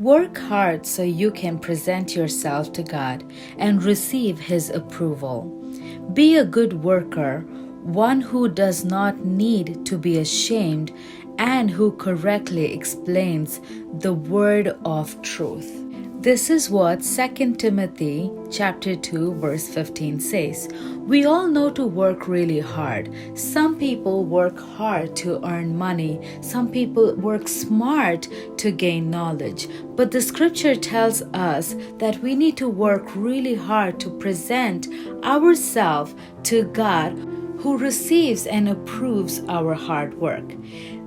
Work hard so you can present yourself to God and receive His approval. Be a good worker, one who does not need to be ashamed and who correctly explains the word of truth. This is what 2 Timothy chapter 2 verse 15 says. We all know to work really hard. Some people work hard to earn money. Some people work smart to gain knowledge. But the scripture tells us that we need to work really hard to present ourselves to God, who receives and approves our hard work.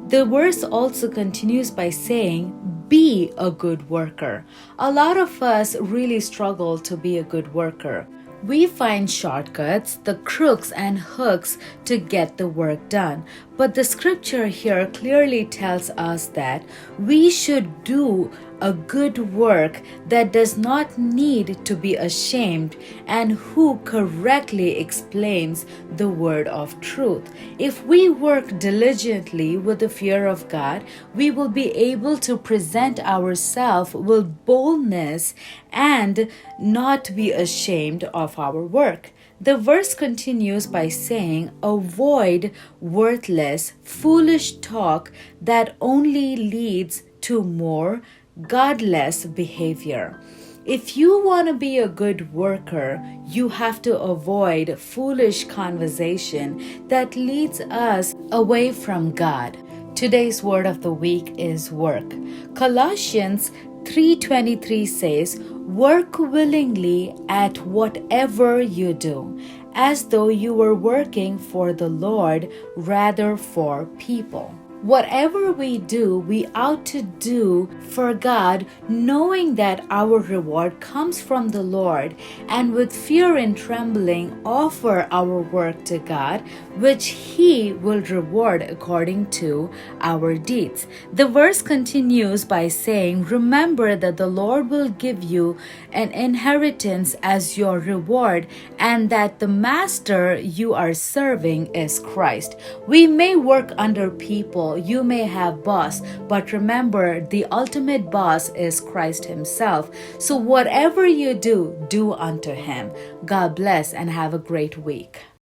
The verse also continues by saying, be a good worker. A lot of us really struggle to be a good worker. We find shortcuts, the crooks and hooks to get the work done. But the scripture here clearly tells us that we should do a good work that does not need to be ashamed and who correctly explains the word of truth. If we work diligently with the fear of God, we will be able to present ourselves with boldness and not be ashamed of our work. The verse continues by saying, avoid worthless, foolish talk that only leads to more godless behavior. If you want to be a good worker, you have to avoid foolish conversation that leads us away from God. Today's word of the week is work. Colossians 3:23 says, work willingly at whatever you do, as though you were working for the Lord rather for people. Whatever we do, we ought to do for God, knowing that our reward comes from the Lord, and with fear and trembling offer our work to God, which He will reward according to our deeds. The verse continues by saying, remember that the Lord will give you an inheritance as your reward, and that the master you are serving is Christ. We may work under people, you may have boss, but remember the ultimate boss is Christ Himself. So whatever you do, do unto Him. God bless and have a great week.